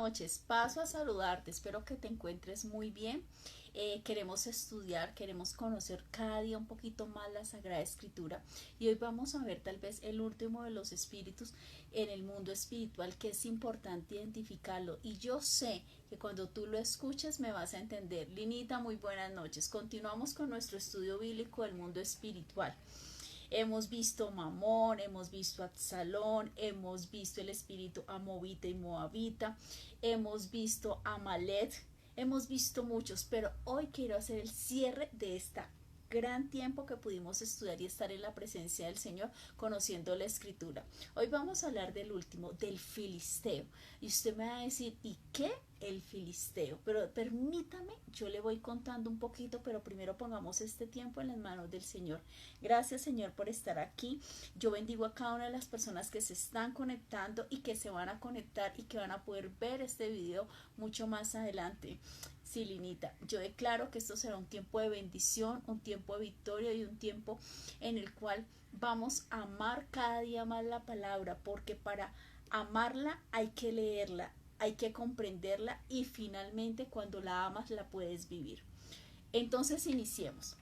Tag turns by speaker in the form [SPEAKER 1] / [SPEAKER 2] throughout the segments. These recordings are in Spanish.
[SPEAKER 1] noches. Paso a saludarte. Espero que te encuentres muy bien. Queremos estudiar, queremos conocer cada día un poquito más la Sagrada Escritura. Y hoy vamos a ver tal vez el último de los espíritus en el mundo espiritual, que es importante identificarlo. Y yo sé que cuando tú lo escuches me vas a entender. Linita, muy buenas noches. Continuamos con nuestro estudio bíblico del mundo espiritual. Hemos visto Mamón, hemos visto Absalón, hemos visto el espíritu Amovita y Moabita, hemos visto Amalet, hemos visto muchos, pero hoy quiero hacer el cierre de esta gran tiempo que pudimos estudiar y estar en la presencia del Señor conociendo la Escritura. Hoy vamos a hablar del último, del filisteo. Y usted me va a decir, ¿y qué? El filisteo. Pero permítame, yo le voy contando un poquito, pero primero pongamos este tiempo en las manos del Señor. Gracias, Señor, por estar aquí. Yo bendigo a cada una de las personas que se están conectando y que se van a conectar y que van a poder ver este video mucho más adelante. Sí, Linita, yo declaro que esto será un tiempo de bendición, un tiempo de victoria y un tiempo en el cual vamos a amar cada día más la palabra, porque para amarla hay que leerla, hay que comprenderla y finalmente cuando la amas la puedes vivir. Entonces iniciemos.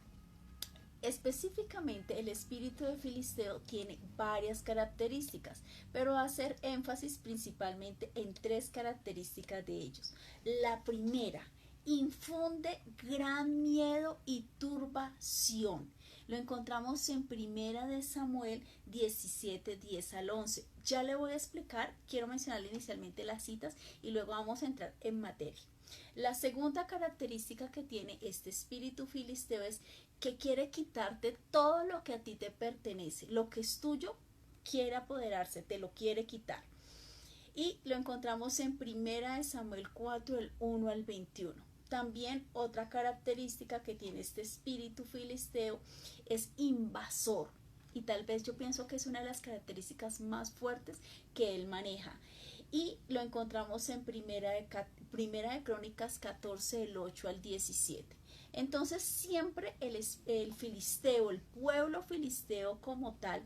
[SPEAKER 1] Específicamente el espíritu de Filisteo tiene varias características, pero va a hacer énfasis principalmente en tres características de ellos. La primera, infunde gran miedo y turbación. Lo encontramos en Primera de Samuel 17, 10 al 11. Ya le voy a explicar, quiero mencionarle inicialmente las citas y luego vamos a entrar en materia. La segunda característica que tiene este espíritu filisteo es que quiere quitarte todo lo que a ti te pertenece, lo que es tuyo, quiere apoderarse, te lo quiere quitar. Y lo encontramos en Primera de Samuel 4, del 1 al 21. También otra característica que tiene este espíritu filisteo es invasor. Y tal vez yo pienso que es una de las características más fuertes que él maneja. Y lo encontramos en Primera de Crónicas 14, del 8 al 17. Entonces siempre el filisteo, el pueblo filisteo como tal,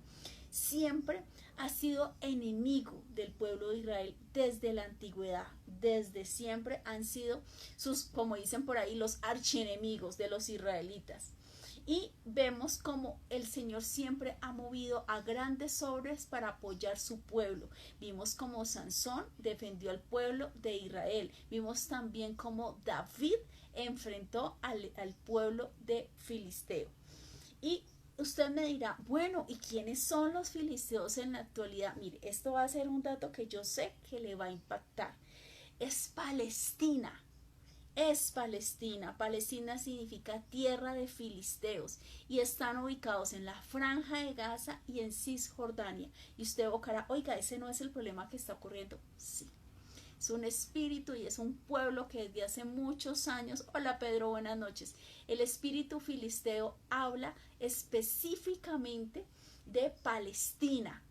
[SPEAKER 1] siempre ha sido enemigo del pueblo de Israel desde la antigüedad. Desde siempre han sido sus, como dicen por ahí, los archienemigos de los israelitas. Y vemos como el Señor siempre ha movido a grandes hombres para apoyar su pueblo. Vimos como Sansón defendió al pueblo de Israel. Vimos también como David enfrentó al pueblo de Filisteo. Y usted me dirá, bueno, ¿y quiénes son los filisteos en la actualidad? Mire, esto va a ser un dato que yo sé que le va a impactar. Es Palestina. Es Palestina. Palestina significa tierra de filisteos y están ubicados en la franja de Gaza y en Cisjordania. Y usted evocará, oiga, ese no es el problema que está ocurriendo. Sí. Es un espíritu y es un pueblo que desde hace muchos años, hola Pedro, buenas noches, el espíritu filisteo habla específicamente de Palestina,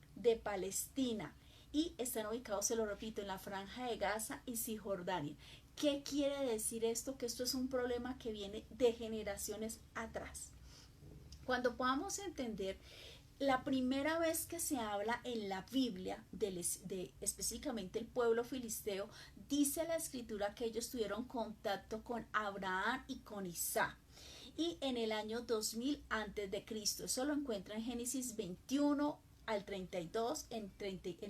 [SPEAKER 1] y están ubicados, se lo repito, en la franja de Gaza y Cisjordania. ¿Qué quiere decir esto? Que esto es un problema que viene de generaciones atrás. Cuando podamos entender la primera vez que se habla en la Biblia de específicamente el pueblo filisteo, dice la escritura que ellos tuvieron contacto con Abraham y con Isaac. Y en el año 2000 antes de Cristo, eso lo encuentra en Génesis 21 al 32, en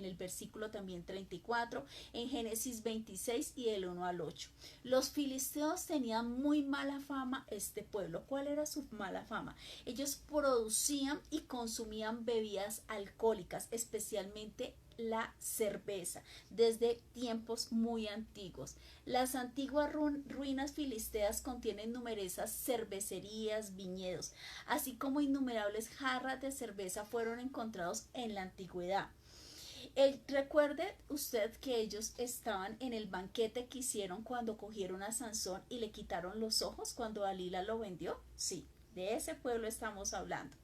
[SPEAKER 1] el versículo también 34, en Génesis 26 y del 1 al 8. Los filisteos tenían muy mala fama este pueblo. ¿Cuál era su mala fama? Ellos producían y consumían bebidas alcohólicas, especialmente la cerveza, desde tiempos muy antiguos. Las antiguas ruinas filisteas contienen numerosas cervecerías, viñedos, así como innumerables jarras de cerveza fueron encontrados en la antigüedad. Recuerde usted que ellos estaban en el banquete que hicieron cuando cogieron a Sansón y le quitaron los ojos cuando Dalila lo vendió. Sí, de ese pueblo estamos hablando.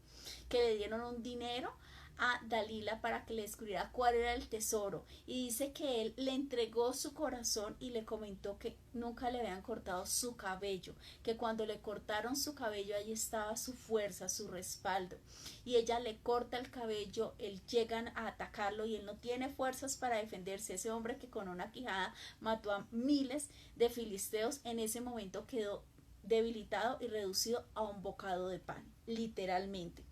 [SPEAKER 1] Que le dieron un dinero a Dalila para que le descubriera cuál era el tesoro, y dice que él le entregó su corazón y le comentó que nunca le habían cortado su cabello, que cuando le cortaron su cabello ahí estaba su fuerza, su respaldo, y ella le corta el cabello, él llegan a atacarlo y él no tiene fuerzas para defenderse. Ese hombre que con una quijada mató a miles de filisteos, en ese momento quedó debilitado y reducido a un bocado de pan, literalmente.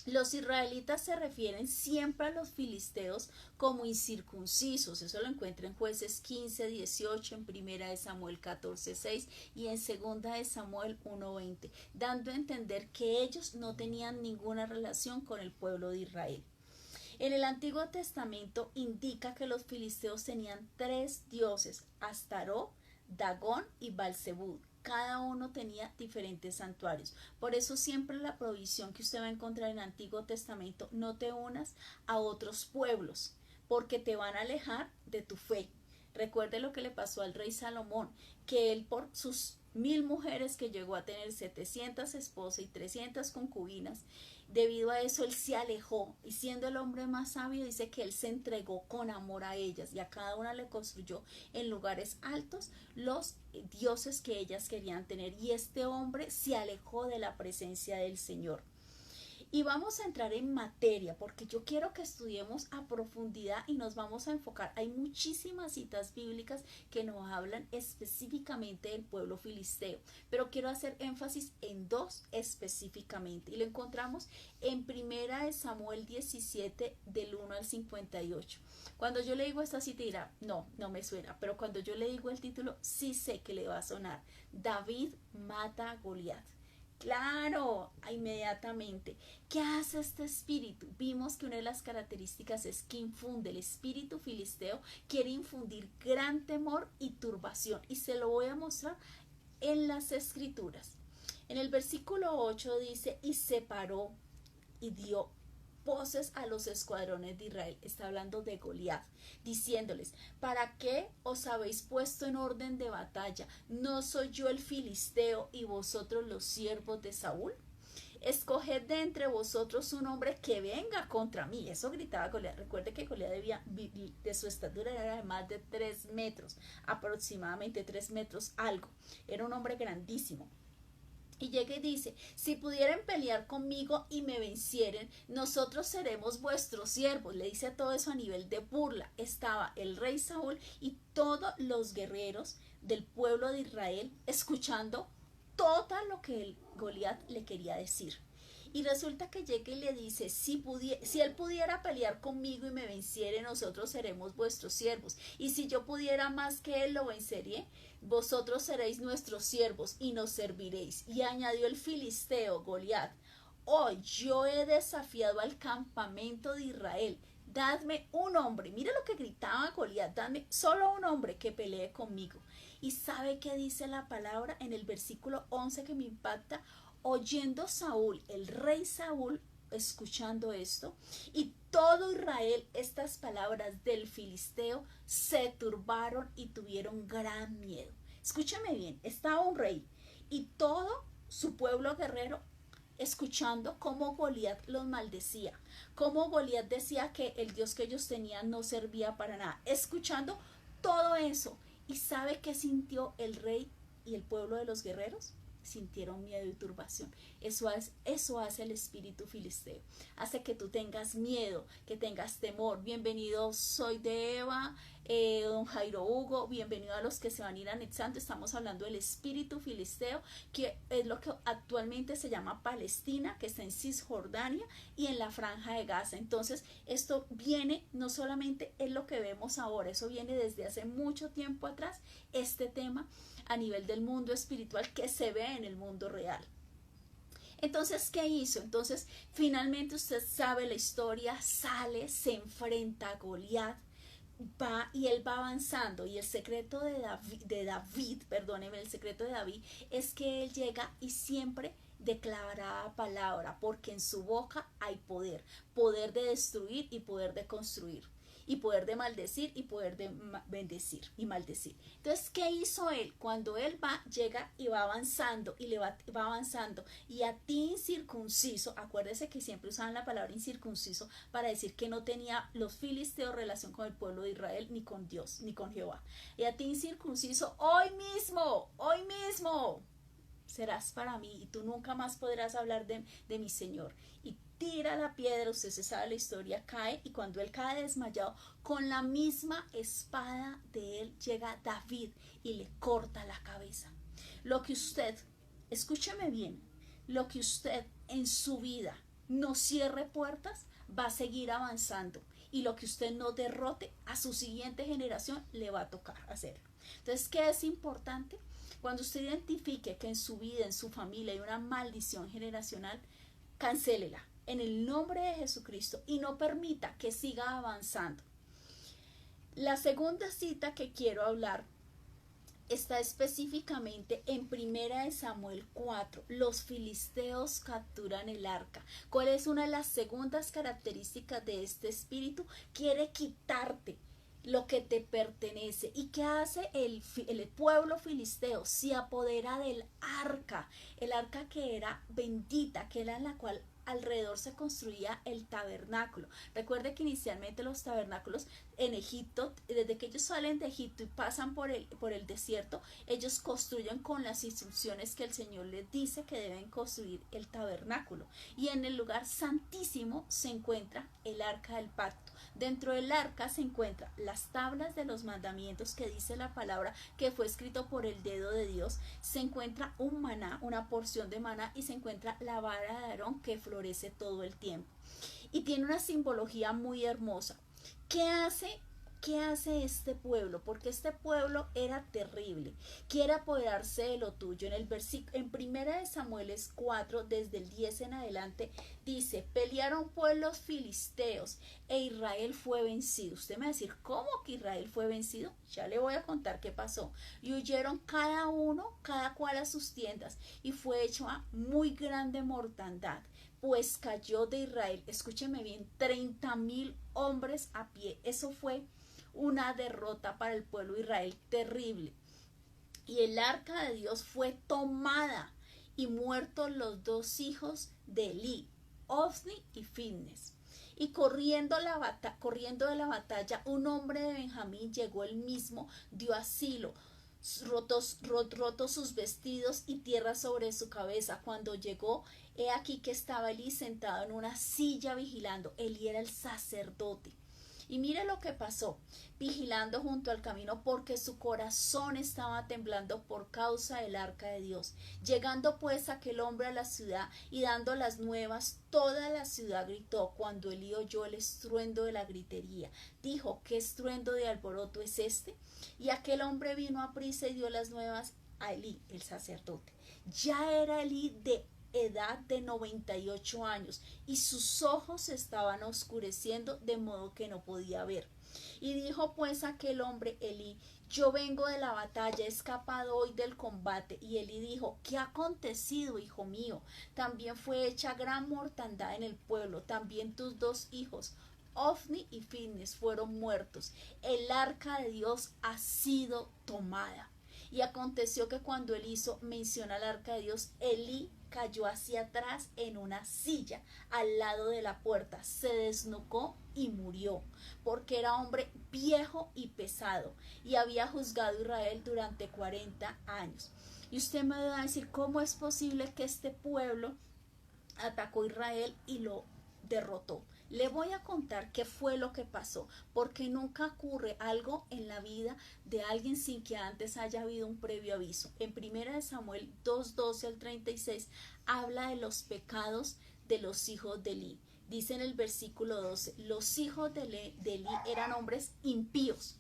[SPEAKER 1] Los israelitas se refieren siempre a los filisteos como incircuncisos. Eso lo encuentra en Jueces 15, 18, en Primera de Samuel 14, 6 y en Segunda de Samuel 1, 20, dando a entender que ellos no tenían ninguna relación con el pueblo de Israel. En el Antiguo Testamento indica que los filisteos tenían 3 dioses: Astaró, Dagón y Balzebú. Cada uno tenía diferentes santuarios. Por eso siempre la provisión que usted va a encontrar en el Antiguo Testamento: no te unas a otros pueblos, porque te van a alejar de tu fe. Recuerde lo que le pasó al rey Salomón, que él por sus 1000 mujeres que llegó a tener, 700 esposas y 300 concubinas, debido a eso él se alejó, y siendo el hombre más sabio, dice que él se entregó con amor a ellas y a cada una le construyó en lugares altos los dioses que ellas querían tener, y este hombre se alejó de la presencia del Señor. Y vamos a entrar en materia porque yo quiero que estudiemos a profundidad y nos vamos a enfocar. Hay muchísimas citas bíblicas que nos hablan específicamente del pueblo filisteo, pero quiero hacer énfasis en 2 específicamente, y lo encontramos en Primera de Samuel 17 del 1 al 58. Cuando yo le digo esta cita dirá, no me suena, pero cuando yo le digo el título sí sé que le va a sonar. David mata a Goliat. Claro, inmediatamente. ¿Qué hace este espíritu? Vimos que una de las características es que infunde. El espíritu filisteo quiere infundir gran temor y turbación, y se lo voy a mostrar en las escrituras. En el versículo 8 dice: y separó y dio voces a los escuadrones de Israel. Está hablando de Goliat, diciéndoles: ¿para qué os habéis puesto en orden de batalla? ¿No soy yo el filisteo y vosotros los siervos de Saúl? Escoged de entre vosotros un hombre que venga contra mí. Eso gritaba Goliat. Recuerde que Goliat de su estatura era de más de 3 metros, aproximadamente 3 metros algo. Era un hombre grandísimo. Y llega y dice: si pudieren pelear conmigo y me vencieren, nosotros seremos vuestros siervos. Le dice todo eso a nivel de burla. Estaba el rey Saúl y todos los guerreros del pueblo de Israel escuchando todo lo que el Goliat le quería decir. Y resulta que llega y le dice: si él pudiera pelear conmigo y me venciere, nosotros seremos vuestros siervos. Y si yo pudiera más que él, lo vencería, vosotros seréis nuestros siervos y nos serviréis. Y añadió el filisteo Goliat: hoy yo he desafiado al campamento de Israel. Dadme un hombre. Mira lo que gritaba Goliat: dadme solo un hombre que pelee conmigo. Y ¿sabe qué dice la palabra en el versículo 11 que me impacta? Oyendo Saúl, el rey Saúl, escuchando esto, y todo Israel, estas palabras del filisteo, se turbaron y tuvieron gran miedo. Escúchame bien, estaba un rey y todo su pueblo guerrero escuchando cómo Goliat los maldecía, cómo Goliat decía que el Dios que ellos tenían no servía para nada, escuchando todo eso. ¿Y sabe qué sintió el rey y el pueblo de los guerreros? Sintieron miedo y turbación. Eso hace el espíritu filisteo. Hace que tú tengas miedo, que tengas temor. Bienvenido, soy de Eva, don Jairo Hugo, bienvenido a los que se van a ir anexando. Estamos hablando del espíritu filisteo, que es lo que actualmente se llama Palestina, que está en Cisjordania y en la franja de Gaza. Entonces esto viene, no solamente es lo que vemos ahora, eso viene desde hace mucho tiempo atrás, este tema a nivel del mundo espiritual que se ve en el mundo real. Entonces, ¿qué hizo? Entonces, finalmente usted sabe la historia, sale, se enfrenta a Goliat, va y él va avanzando, y el secreto de David, el secreto de David es que él llega y siempre declaraba palabra, porque en su boca hay poder de destruir y poder de construir. y poder de maldecir y poder de bendecir y maldecir. Entonces, ¿qué hizo él? Cuando él llega y va avanzando y va avanzando, y a ti incircunciso, acuérdese que siempre usaban la palabra incircunciso para decir que no tenía los filisteos relación con el pueblo de Israel, ni con Dios, ni con Jehová. Y a ti incircunciso, hoy mismo serás para mí y tú nunca más podrás hablar de mi Señor. Y tira la piedra, usted se sabe la historia, cae, y cuando él cae desmayado, con la misma espada de él llega David y le corta la cabeza. Lo que usted, escúcheme bien, lo que usted en su vida no cierre puertas, va a seguir avanzando, y lo que usted no derrote, a su siguiente generación le va a tocar hacerlo. Entonces, ¿qué es importante? Cuando usted identifique que en su vida, en su familia hay una maldición generacional, cancélela en el nombre de Jesucristo y no permita que siga avanzando. La segunda cita que quiero hablar está específicamente en 1 Samuel 4. Los filisteos capturan el arca. ¿Cuál es una de las segundas características de este espíritu? Quiere quitarte lo que te pertenece. ¿Y qué hace el pueblo filisteo? Se apodera del arca, el arca que era bendita, que era en la cual alrededor se construía el tabernáculo. Recuerde que inicialmente los tabernáculos en Egipto, desde que ellos salen de Egipto y pasan por el desierto, ellos construyen con las instrucciones que el Señor les dice que deben construir el tabernáculo. Y en el lugar santísimo se encuentra el arca del pacto. Dentro del arca se encuentran las tablas de los mandamientos que dice la palabra que fue escrito por el dedo de Dios. Se encuentra un maná, una porción de maná, y se encuentra la vara de Aarón que florece todo el tiempo. Y tiene una simbología muy hermosa. ¿Qué hace este pueblo? Porque este pueblo era terrible, quiere apoderarse de lo tuyo. En 1 Samuel 4, desde el 10 en adelante, dice: pelearon pues los filisteos e Israel fue vencido. Usted me va a decir, ¿cómo que Israel fue vencido? Ya le voy a contar qué pasó. Y huyeron cada cual a sus tiendas, y fue hecha muy grande mortandad, pues cayó de Israel, escúcheme bien, 30,000 hombres a pie. Eso fue una derrota para el pueblo de Israel terrible. Y el arca de Dios fue tomada, y muertos los dos hijos de Elí, Ofni y Finnes. Y corriendo de la batalla, un hombre de Benjamín llegó él mismo, dio asilo, rotos sus vestidos y tierra sobre su cabeza. Cuando llegó, he aquí que estaba Elí sentado en una silla vigilando. Elí era el sacerdote. Y mire lo que pasó, vigilando junto al camino, porque su corazón estaba temblando por causa del arca de Dios. Llegando pues aquel hombre a la ciudad y dando las nuevas, toda la ciudad gritó. Cuando Elí oyó el estruendo de la gritería, dijo: ¿qué estruendo de alboroto es este? Y aquel hombre vino a prisa y dio las nuevas a Elí, el sacerdote. Ya era Elí de edad de 98 años, y sus ojos se estaban oscureciendo de modo que no podía ver. Y dijo pues aquel hombre Elí: yo vengo de la batalla, he escapado hoy del combate. Y Elí dijo: ¿qué ha acontecido, hijo mío? También fue hecha gran mortandad en el pueblo, también tus dos hijos, Ofni y Finnes, fueron muertos. El arca de Dios ha sido tomada. Y aconteció que cuando él hizo mención al arca de Dios, Elí cayó hacia atrás en una silla al lado de la puerta, se desnucó y murió, porque era hombre viejo y pesado, y había juzgado a Israel durante 40 años. Y usted me va a decir, ¿cómo es posible que este pueblo atacó a Israel y lo derrotó? Le voy a contar qué fue lo que pasó, porque nunca ocurre algo en la vida de alguien sin que antes haya habido un previo aviso. En 1 Samuel 2:12 al 36 habla de los pecados de los hijos de Elí. Dice en el versículo 12: los hijos de Elí eran hombres impíos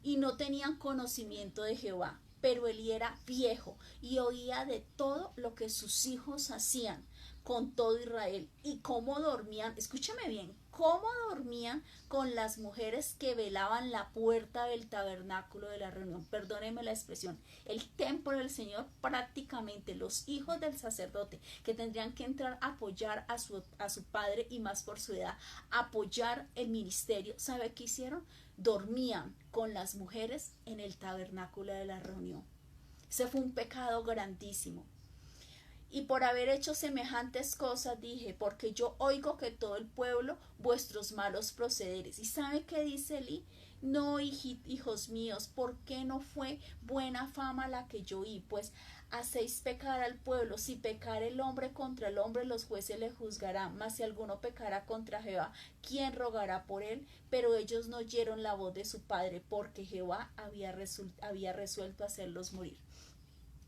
[SPEAKER 1] y no tenían conocimiento de Jehová, pero Elí era viejo y oía de todo lo que sus hijos hacían con todo Israel, y cómo dormían, escúchame bien, cómo dormían con las mujeres que velaban la puerta del tabernáculo de la reunión. Perdónenme la expresión, el templo del Señor, prácticamente los hijos del sacerdote que tendrían que entrar a apoyar a su padre y más por su edad, apoyar el ministerio. ¿Sabe qué hicieron? Dormían con las mujeres en el tabernáculo de la reunión. Ese fue un pecado grandísimo. Y por haber hecho semejantes cosas dije, porque yo oigo que todo el pueblo vuestros malos procederes. ¿Y sabe qué dice Elí? No, hijos míos, ¿por qué no fue buena fama la que yo oí? Pues hacéis pecar al pueblo. Si pecar el hombre contra el hombre, los jueces le juzgarán. Mas si alguno pecara contra Jehová, ¿quién rogará por él? Pero ellos no oyeron la voz de su padre, porque Jehová había resuelto hacerlos morir.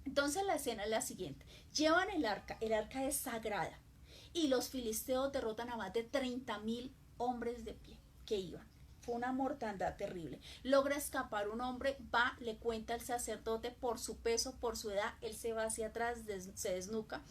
[SPEAKER 1] Entonces la escena es la siguiente: llevan el arca es sagrada, y los filisteos derrotan a más de 30,000 hombres de pie que iban. Fue una mortandad terrible. Logra escapar un hombre, va, le cuenta al sacerdote por su peso, por su edad, él se va hacia atrás, se desnuca,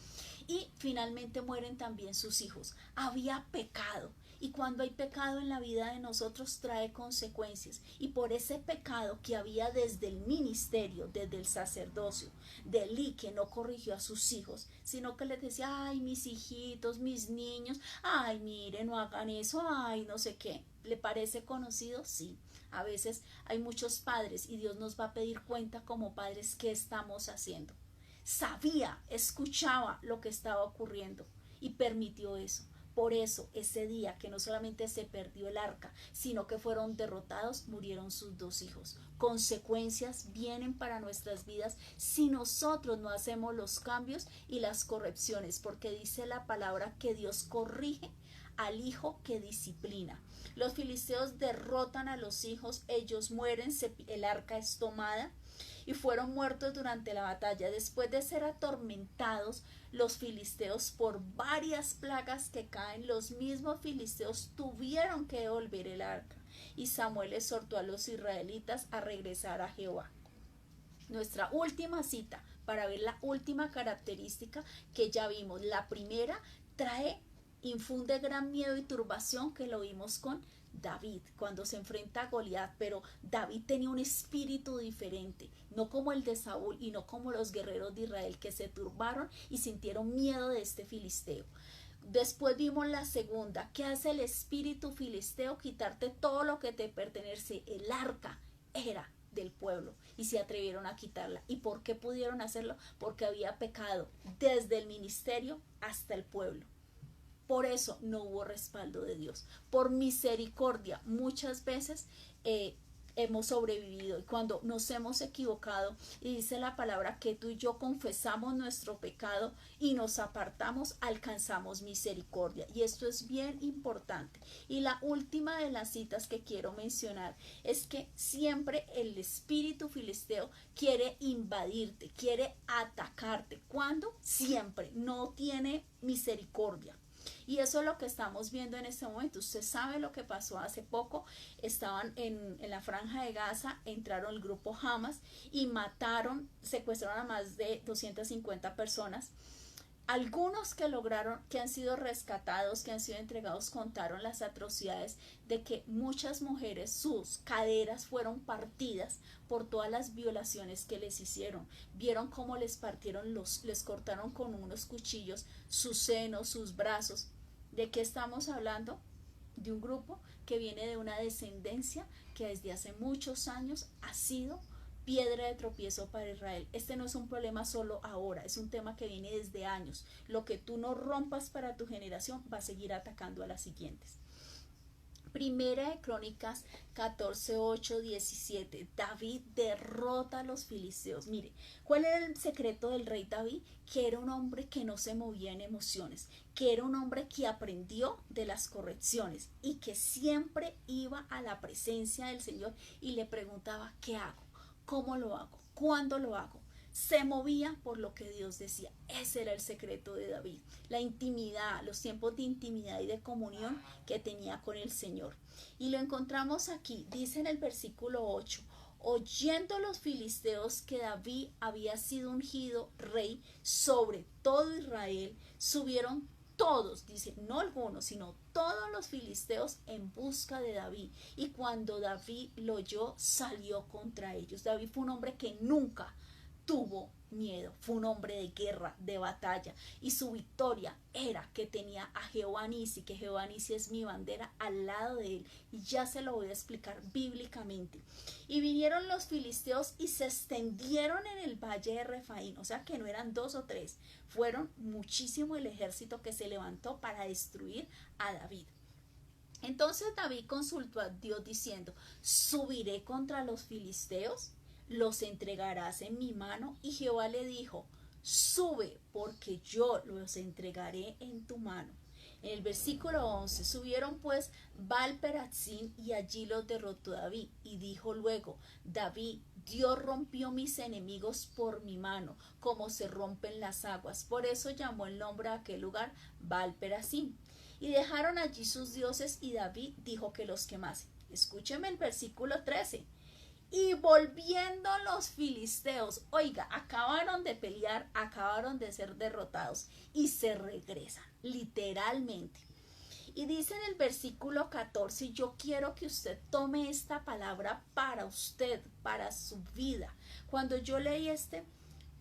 [SPEAKER 1] y finalmente mueren también sus hijos. Había pecado. Y cuando hay pecado en la vida de nosotros trae consecuencias. Y por ese pecado que había desde el ministerio, desde el sacerdocio, de Elí, que no corrigió a sus hijos, sino que les decía, ay, mis hijitos, mis niños, ay, miren, no hagan eso, ay, no sé qué. ¿Le parece conocido? Sí. A veces hay muchos padres y Dios nos va a pedir cuenta como padres qué estamos haciendo. Sabía, escuchaba lo que estaba ocurriendo y permitió eso. Por eso, ese día que no solamente se perdió el arca, sino que fueron derrotados, murieron sus 2 hijos. Consecuencias vienen para nuestras vidas si nosotros no hacemos los cambios y las correcciones, porque dice la palabra que Dios corrige al hijo que disciplina. Los filisteos derrotan a los hijos, ellos mueren, el arca es tomada y fueron muertos durante la batalla. Después de ser atormentados los filisteos por varias plagas que caen, los mismos filisteos tuvieron que devolver el arca, y Samuel exhortó a los israelitas a regresar a Jehová. Nuestra última cita para ver la última característica que ya vimos. La primera infunde gran miedo y turbación, que lo vimos con David cuando se enfrenta a Goliat, pero David tenía un espíritu diferente, no como el de Saúl y no como los guerreros de Israel, que se turbaron y sintieron miedo de este filisteo. Después vimos la segunda. ¿Qué hace el espíritu filisteo? Quitarte todo lo que te pertenece. El arca era del pueblo y se atrevieron a quitarla. ¿Y por qué pudieron hacerlo? Porque había pecado desde el ministerio hasta el pueblo. Por eso no hubo respaldo de Dios. Por misericordia, muchas veces hemos sobrevivido, y cuando nos hemos equivocado, y dice la palabra que tú y yo confesamos nuestro pecado y nos apartamos, alcanzamos misericordia. Y esto es bien importante. Y la última de las citas que quiero mencionar es que siempre el espíritu filisteo quiere invadirte, quiere atacarte. ¿Cuándo? Siempre. No tiene misericordia. Y eso es lo que estamos viendo en este momento. Usted sabe lo que pasó hace poco. Estaban en la franja de Gaza, entraron el grupo Hamas y secuestraron a más de 250 personas. Algunos que han sido rescatados, que han sido entregados, contaron las atrocidades de que muchas mujeres, sus caderas fueron partidas por todas las violaciones que les hicieron. Vieron cómo les cortaron con unos cuchillos sus senos, sus brazos. ¿De qué estamos hablando? De un grupo que viene de una descendencia que desde hace muchos años ha sido piedra de tropiezo para Israel. Este no es un problema solo ahora, es un tema que viene desde años. Lo que tú no rompas para tu generación va a seguir atacando a las siguientes. Primera de Crónicas 14, 8, 17. David derrota a los filisteos. Mire, ¿cuál era el secreto del rey David? Que era un hombre que no se movía en emociones, que era un hombre que aprendió de las correcciones y que siempre iba a la presencia del Señor y le preguntaba, ¿qué hago? ¿Cómo lo hago? ¿Cuándo lo hago? Se movía por lo que Dios decía. Ese era el secreto de David, la intimidad, los tiempos de intimidad y de comunión que tenía con el Señor. Y lo encontramos aquí, dice en el versículo 8, oyendo los filisteos que David había sido ungido rey sobre todo Israel, subieron todos, dice, no algunos, sino todos los filisteos en busca de David. Y cuando David lo oyó, salió contra ellos. David fue un hombre que nunca tuvo miedo, fue un hombre de guerra, de batalla, y su victoria era que tenía a Jehová Nisi, que Jehová Nisi es mi bandera, al lado de él, y ya se lo voy a explicar bíblicamente. Y vinieron los filisteos y se extendieron en el valle de Refaín, o sea que no eran 2 o 3, fueron muchísimo el ejército que se levantó para destruir a David. Entonces David consultó a Dios diciendo, ¿subiré contra los filisteos? ¿Los entregarás en mi mano? Y Jehová le dijo, sube, porque yo los entregaré en tu mano. En el versículo 11, subieron pues Baal-Peratzim y allí los derrotó David. Y dijo luego, David, Dios rompió mis enemigos por mi mano, como se rompen las aguas. Por eso llamó el nombre a aquel lugar Baal-Peratzim. Y dejaron allí sus dioses y David dijo que los quemase. Escúcheme el versículo 13. Y volviendo los filisteos, oiga, acabaron de pelear, acabaron de ser derrotados y se regresan, literalmente. Y dice en el versículo 14, yo quiero que usted tome esta palabra para usted, para su vida. Cuando yo leí este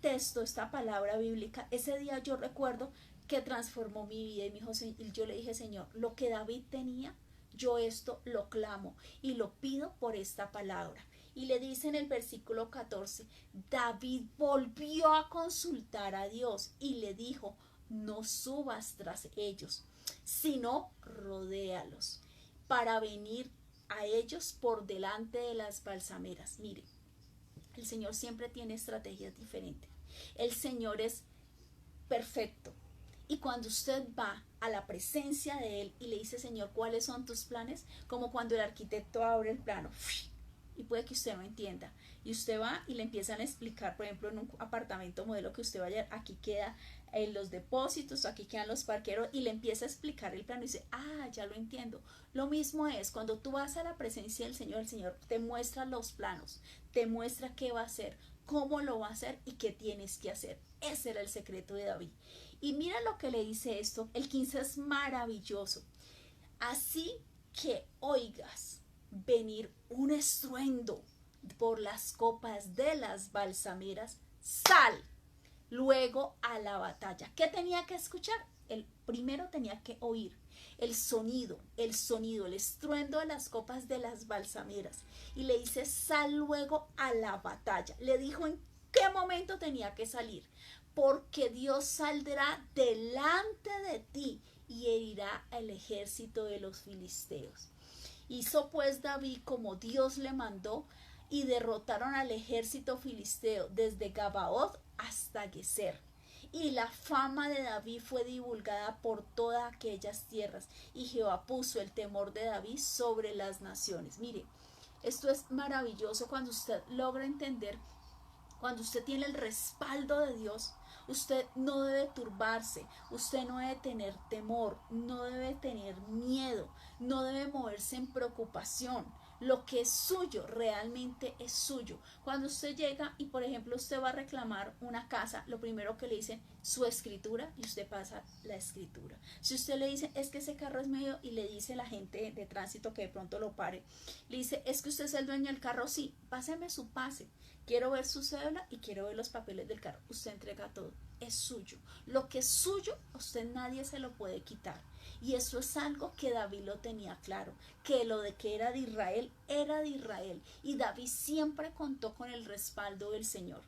[SPEAKER 1] texto, esta palabra bíblica, ese día yo recuerdo que transformó mi vida y yo le dije, Señor, lo que David tenía, yo esto lo clamo y lo pido por esta palabra. Y le dice en el versículo 14, David volvió a consultar a Dios y le dijo, no subas tras ellos, sino rodéalos para venir a ellos por delante de las balsameras. Mire, el Señor siempre tiene estrategias diferentes. El Señor es perfecto. Y cuando usted va a la presencia de Él y le dice, Señor, ¿cuáles son tus planes? Como cuando el arquitecto abre el plano. Y puede que usted no entienda. Y usted va y le empiezan a explicar, por ejemplo, en un apartamento modelo que usted vaya, aquí queda los depósitos, aquí quedan los parqueros, y le empieza a explicar el plano y dice, ya lo entiendo. Lo mismo es cuando tú vas a la presencia del Señor, el Señor te muestra los planos, te muestra qué va a hacer, cómo lo va a hacer y qué tienes que hacer. Ese era el secreto de David. Y mira lo que le dice esto, el 15 es maravilloso. Así que oigas venir un estruendo por las copas de las balsameras, sal luego a la batalla. ¿Qué tenía que escuchar? El primero tenía que oír el sonido, el estruendo de las copas de las balsameras. Y le dice, sal luego a la batalla. Le dijo en qué momento tenía que salir, porque Dios saldrá delante de ti y herirá al ejército de los filisteos. Hizo pues David como Dios le mandó y derrotaron al ejército filisteo desde Gabaoth hasta Geser. Y la fama de David fue divulgada por todas aquellas tierras y Jehová puso el temor de David sobre las naciones. Mire, esto es maravilloso cuando usted logra entender, cuando usted tiene el respaldo de Dios. Usted no debe turbarse, usted no debe tener temor, no debe tener miedo, no debe moverse en preocupación. Lo que es suyo realmente es suyo. Cuando usted llega y por ejemplo usted va a reclamar una casa, lo primero que le dicen su escritura y usted pasa la escritura. Si usted le dice es que ese carro es mío y le dice la gente de tránsito que de pronto lo pare, le dice es que usted es el dueño del carro, sí, páseme su pase. Quiero ver su cédula y quiero ver los papeles del carro. Usted entrega todo. Es suyo. Lo que es suyo, a usted nadie se lo puede quitar. Y eso es algo que David lo tenía claro. Que lo de que era de Israel, era de Israel. Y David siempre contó con el respaldo del Señor.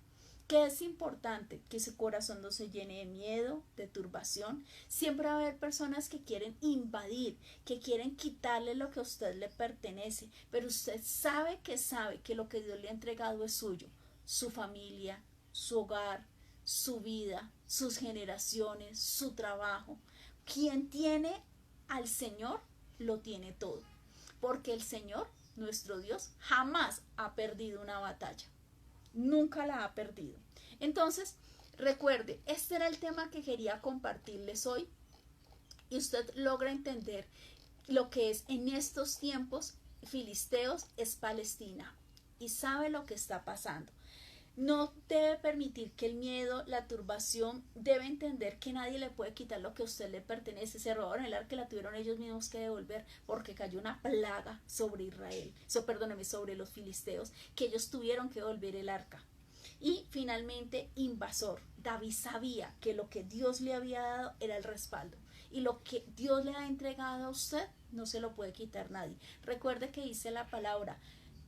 [SPEAKER 1] Que es importante que su corazón no se llene de miedo, de turbación. Siempre va a haber personas que quieren invadir, que quieren quitarle lo que a usted le pertenece, pero usted sabe que lo que Dios le ha entregado es suyo, su familia, su hogar, su vida, sus generaciones, su trabajo. Quien tiene al Señor, lo tiene todo, porque el Señor, nuestro Dios, jamás ha perdido una batalla. Nunca la ha perdido. Entonces, recuerde, este era el tema que quería compartirles hoy y usted logra entender lo que es en estos tiempos filisteos es Palestina y sabe lo que está pasando. No debe permitir que el miedo, la turbación, debe entender que nadie le puede quitar lo que a usted le pertenece. Se robaron el arca y la tuvieron ellos mismos que devolver porque cayó una plaga sobre Israel, perdóneme, sobre los filisteos, que ellos tuvieron que devolver el arca. Y finalmente, invasor. David sabía que lo que Dios le había dado era el respaldo. Y lo que Dios le ha entregado a usted no se lo puede quitar nadie. Recuerde que dice la palabra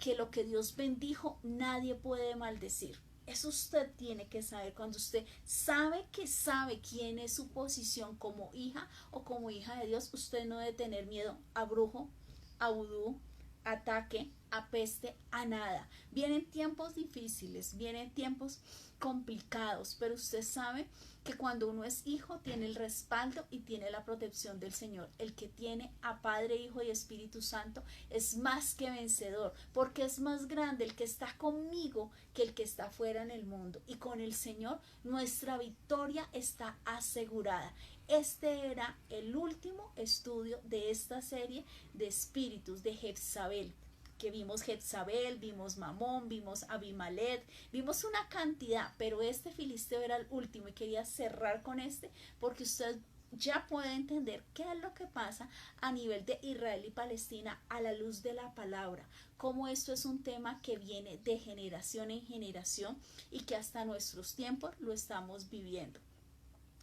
[SPEAKER 1] que lo que Dios bendijo nadie puede maldecir. Eso usted tiene que saber. Cuando usted sabe quién es su posición como hija o como hija de Dios, usted no debe tener miedo a brujo, a vudú, ataque, a peste, a nada. Vienen tiempos difíciles, vienen tiempos complicados, pero usted sabe que cuando uno es hijo tiene el respaldo y tiene la protección del Señor. El que tiene a Padre, Hijo y Espíritu Santo es más que vencedor, porque es más grande el que está conmigo que el que está fuera en el mundo. Y con el Señor nuestra victoria está asegurada. Este era el último estudio de esta serie de espíritus de Jezabel, que vimos Jezabel, vimos Mamón, vimos Abimelech, vimos una cantidad, pero este filisteo era el último y quería cerrar con este porque usted ya puede entender qué es lo que pasa a nivel de Israel y Palestina a la luz de la palabra, cómo esto es un tema que viene de generación en generación y que hasta nuestros tiempos lo estamos viviendo.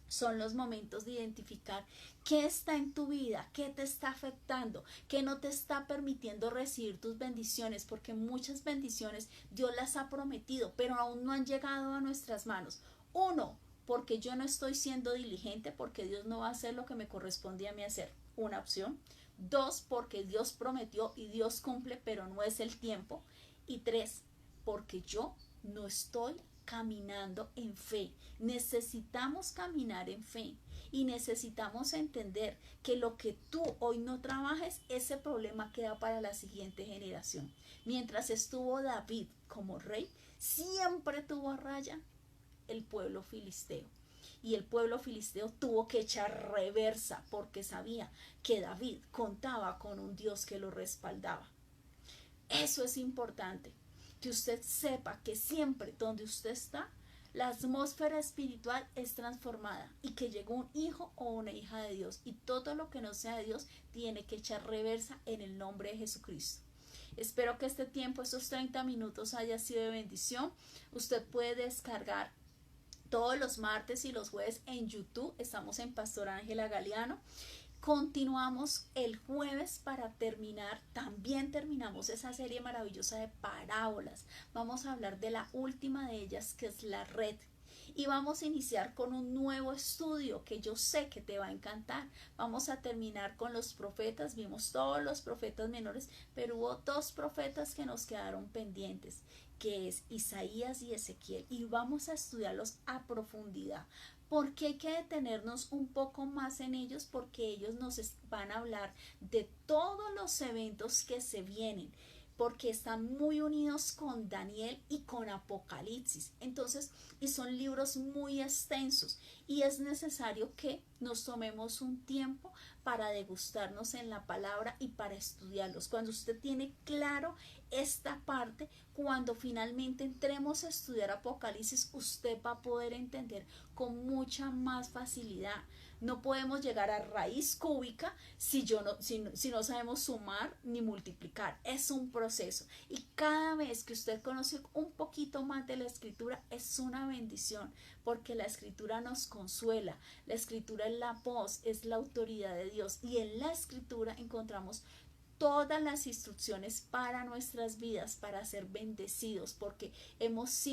[SPEAKER 1] Son los momentos de identificar qué está en tu vida, qué te está afectando, qué no te está permitiendo recibir tus bendiciones, porque muchas bendiciones Dios las ha prometido, pero aún no han llegado a nuestras manos. Uno, porque yo no estoy siendo diligente, porque Dios no va a hacer lo que me corresponde a mí hacer. Una opción. Dos, porque Dios prometió y Dios cumple, pero no es el tiempo. Y tres, porque yo no estoy caminando en fe. Necesitamos caminar en fe y necesitamos entender que lo que tú hoy no trabajes, ese problema queda para la siguiente generación. Mientras estuvo David como rey, siempre tuvo a raya el pueblo filisteo. Y el pueblo filisteo tuvo que echar reversa porque sabía que David contaba con un Dios que lo respaldaba. Eso es importante, que usted sepa que siempre donde usted está, la atmósfera espiritual es transformada y que llegó un hijo o una hija de Dios y todo lo que no sea de Dios tiene que echar reversa en el nombre de Jesucristo. Espero que este tiempo, estos 30 minutos haya sido de bendición. Usted puede descargar todos los martes y los jueves en YouTube. Estamos en Pastora Ángela Galeano. Continuamos el jueves para terminar, también terminamos esa serie maravillosa de parábolas. Vamos a hablar de la última de ellas, que es la red. Y vamos a iniciar con un nuevo estudio que yo sé que te va a encantar. Vamos a terminar con los profetas. Vimos todos los profetas menores, pero hubo dos profetas que nos quedaron pendientes, que es Isaías y Ezequiel. Y vamos a estudiarlos a profundidad. ¿Por qué hay que detenernos un poco más en ellos? Porque ellos nos van a hablar de todos los eventos que se vienen, porque están muy unidos con Daniel y con Apocalipsis. Entonces, y son libros muy extensos y es necesario que nos tomemos un tiempo para degustarnos en la palabra y para estudiarlos. Cuando usted tiene claro esta parte, cuando finalmente entremos a estudiar Apocalipsis, usted va a poder entender con mucha más facilidad. No podemos llegar a raíz cúbica si no sabemos sumar ni multiplicar. Es un proceso. Y cada vez que usted conoce un poquito más de la escritura, es una bendición, porque la escritura nos consuela. La escritura es la voz, es la autoridad de Dios. Y en la escritura encontramos todas las instrucciones para nuestras vidas, para ser bendecidos, porque hemos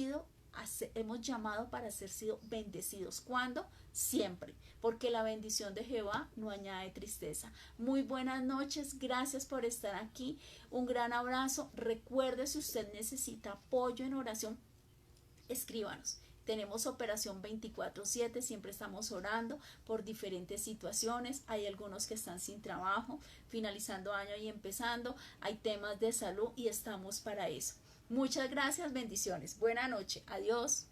[SPEAKER 1] llamado para ser sido bendecidos. ¿Cuándo? Siempre, porque la bendición de Jehová no añade tristeza. Muy buenas noches, gracias por estar aquí, un gran abrazo. Recuerde, si usted necesita apoyo en oración, escríbanos. Tenemos operación 24/7, siempre estamos orando por diferentes situaciones. Hay algunos que están sin trabajo, finalizando año y empezando. Hay temas de salud y estamos para eso. Muchas gracias, bendiciones. Buena noche. Adiós.